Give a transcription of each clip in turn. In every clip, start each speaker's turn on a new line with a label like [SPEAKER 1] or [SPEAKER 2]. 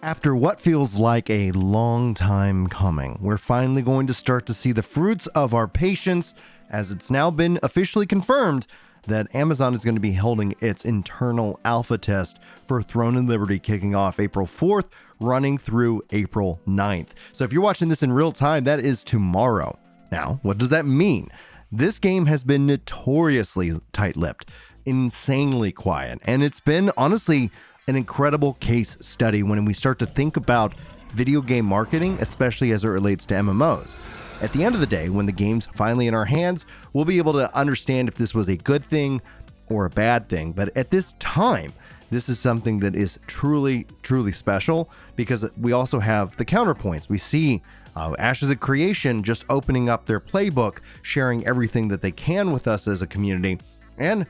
[SPEAKER 1] After what feels like a long time coming, we're finally going to start to see the fruits of our patience, as it's now been officially confirmed that Amazon is going to be holding its internal alpha test for Throne and Liberty, kicking off April 4th, running through April 9th. So if you're watching this in real time, that is tomorrow. Now, what does that mean? This game has been notoriously tight-lipped, insanely quiet, and it's been, honestly, an incredible case study when we start to think about video game marketing, especially as it relates to MMOs. At the end of the day, when the game's finally in our hands, we'll be able to understand if this was a good thing or a bad thing. But at this time, this is something that is truly, truly special, because we also have the counterpoints. We see Ashes of Creation just opening up their playbook, sharing everything that they can with us as a community, and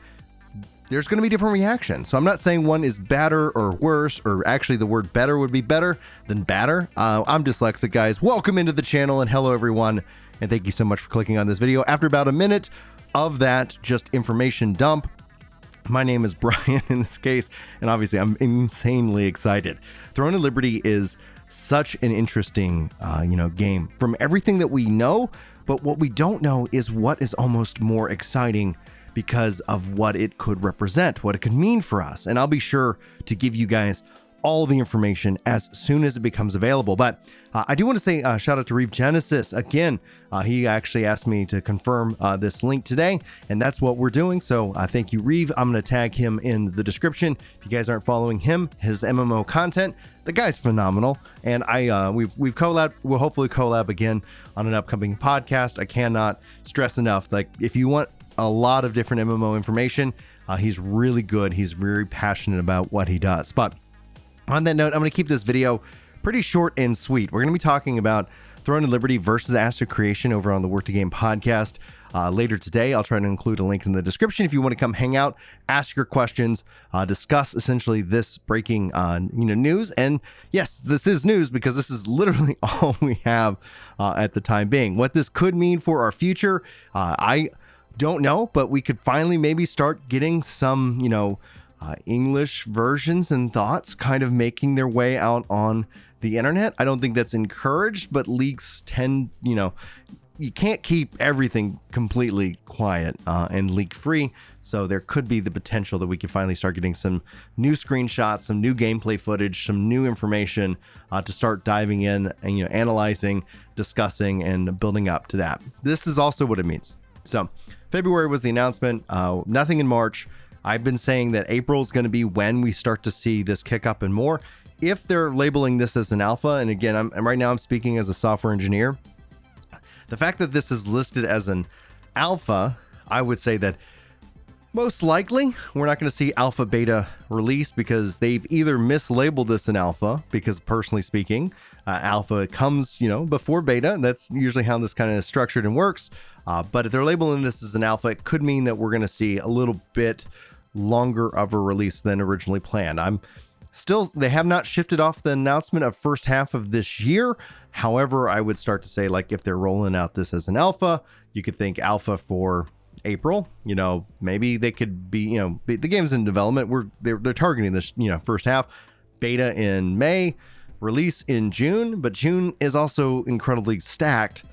[SPEAKER 1] there's going to be different reactions. So I'm not saying one is better or worse, or actually the word better would be better than badder. I'm dyslexic, guys. Welcome into the channel, and hello everyone, and thank you so much for clicking on this video. After about a minute of that just information dump, my name is Brian in this case, and obviously I'm insanely excited. Throne of Liberty is such an interesting game from everything that we know, but what we don't know is what is almost more exciting because of what it could represent, what it could mean for us. And I'll be sure to give you guys all the information as soon as it becomes available. But I do want to say shout out to Reeve Genesis again. He actually asked me to confirm this link today, and that's what we're doing. So thank you, Reeve. I'm going to tag him in the description. If you guys aren't following him, his MMO content, the guy's phenomenal. And we've collabed. We'll hopefully collab again on an upcoming podcast. I cannot stress enough, like, if you want a lot of different MMO information, he's really good. He's very passionate about what he does. But on that note, I'm going to keep this video pretty short and sweet. We're going to be talking about Throne of Liberty versus Ashes of Creation over on the Work to Game podcast later today. I'll try to include a link in the description if you want to come hang out, ask your questions, discuss essentially this breaking news. And yes, this is news because this is literally all we have at the time being. What this could mean for our future, I don't know, but we could finally maybe start getting some, English versions and thoughts kind of making their way out on the internet. I don't think that's encouraged, but leaks tend, you can't keep everything completely quiet and leak free. So there could be the potential that we could finally start getting some new screenshots, some new gameplay footage, some new information to start diving in and, analyzing, discussing, and building up to that. This is also what it means. So February was the announcement, nothing in March. I've been saying that April is going to be when we start to see this kick up and more. If they're labeling this as an alpha, and again, right now I'm speaking as a software engineer, the fact that this is listed as an alpha, I would say that most likely we're not going to see alpha beta release, because they've either mislabeled this an alpha, because personally speaking, alpha comes, before beta. That's usually how this kind of is structured and works. But if they're labeling this as an alpha, it could mean that we're going to see a little bit longer of a release than originally planned. They have not shifted off the announcement of first half of this year. However, I would start to say, like, if they're rolling out this as an alpha, you could think alpha for April. Maybe they could be, the game's in development. They're targeting this, first half, beta in May, release in June, but June is also incredibly stacked.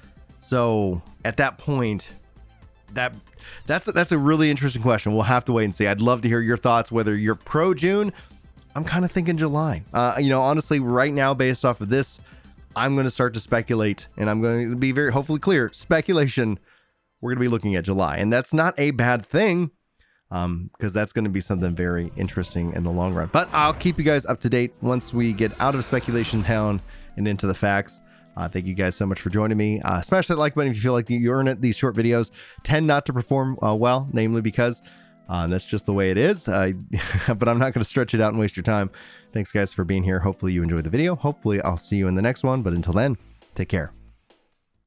[SPEAKER 1] So at that point, that's a really interesting question. We'll have to wait and see. I'd love to hear your thoughts, whether you're pro June. I'm kind of thinking July. Honestly, right now, based off of this, I'm going to start to speculate, and I'm going to be very hopefully clear. Speculation, we're going to be looking at July, and that's not a bad thing, because that's going to be something very interesting in the long run. But I'll keep you guys up to date once we get out of speculation town and into the facts. Thank you guys so much for joining me. Smash that like button if you feel like you earn it. These short videos tend not to perform well, namely because that's just the way it is. But I'm not going to stretch it out and waste your time. Thanks, guys, for being here. Hopefully you enjoyed the video. Hopefully I'll see you in the next one. But until then, take care.